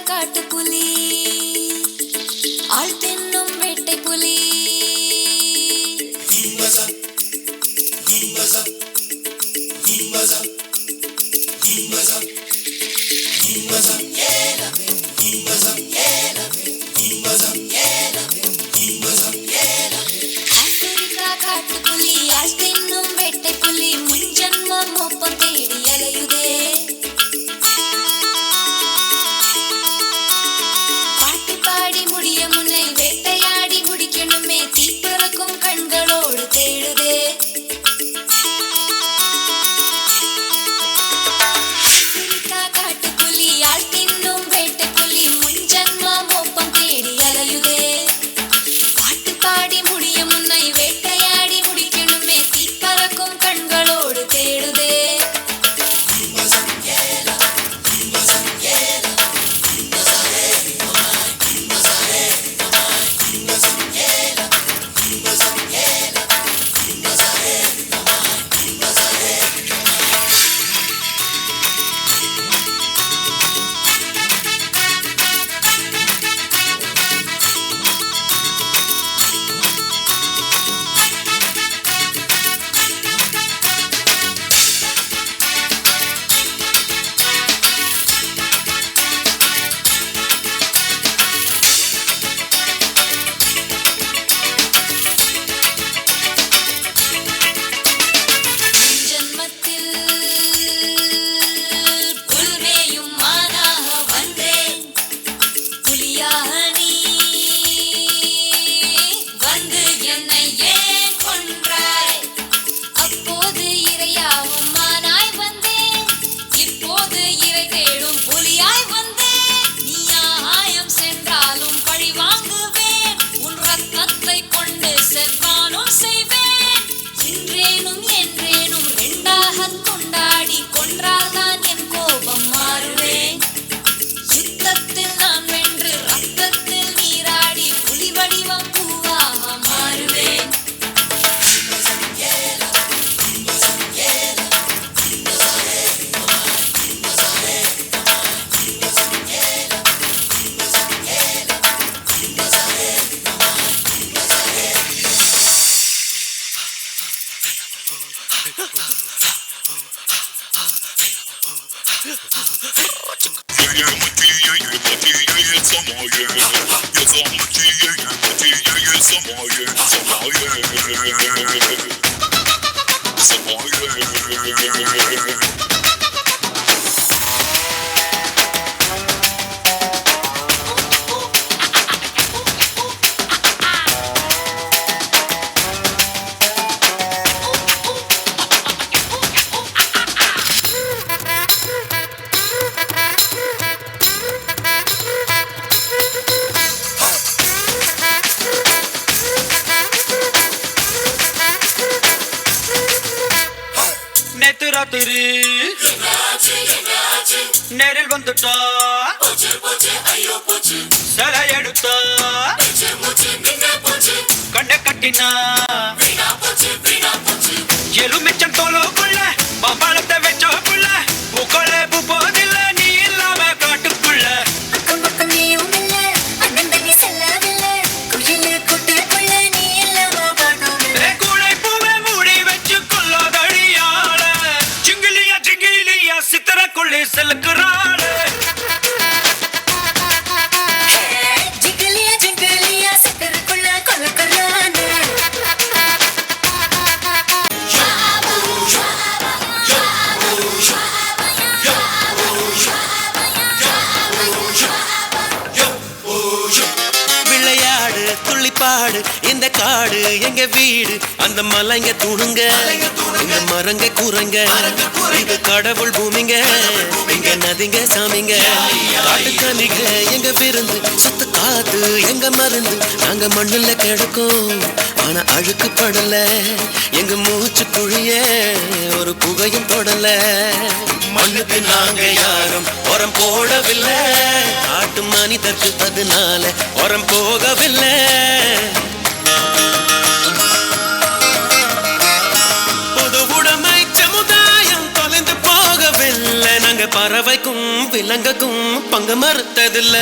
காட்டுப்புலி ஆள் தின்னும் வேட்டை புலி ஆப்பிரிக்கா காட்டுப்புலி ஆள் தின்னும் வேட்டை புலி முன்ஜன்மம் ஒப்பம் தேடி அலையுதே முடிய முன்னை வேட்டையாடி முடிக்கணுமே தீப்பறக்கும் கண்களோடு தேடுதே ஆப்பிரிக்கா காட்டுப்புலி ஆள் தின்னும் வேட்டை புலி முன்ஜன்மம் ஒப்பம் தேடி அலையுதே பாட்டு பாடி முடிய முன்னை வேட்டையாடி முடிக்கணுமே தீப்பறக்கும் கண்களோடு தேடுதே நேரில் வந்துட்டா சிலை எடுத்தா கண்ணை கட்டினா எலுமிச்சம் தோலுக்குள்ள பம்பளத்தை வச்சோக்குள்ள பூக்கொலை பூ போதில்ல நீ இல்லாம காட்டுக்குள்ள கூடை பூவை மூடி வச்சு கொள்ளாதடியாள சிங்கிலியா சிங்கிலியா சித்திரக்குள்ளே செலுக்குறாள் பாடு இந்த காடு எங்க வீடு அந்த மலைங்க தூணுங்க இந்த மரங்க கூறங்க இது கடவுள் பூமிங்க இங்க நதிங்க சாமிங்க காட்டுக்கனிங்க எங்க விருந்து சுத்த காத்து எங்க மருந்து நாங்க மண்ணுல கிடக்கும் ஆனா அழுக்கு படல எங்க மூச்சு குழிய ஒரு புகையும் தொடல மண்ணுக்கு நாங்க யாரும் உரம் போடவில்லை காட்டு மனிதற்கு அதனால உரம் போகவில்லை புது உடைமை சமுதாயம் தொலைந்து போகவில்லை நாங்க பறவைக்கும் விலங்குக்கும் பங்கு மறுத்ததில்ல.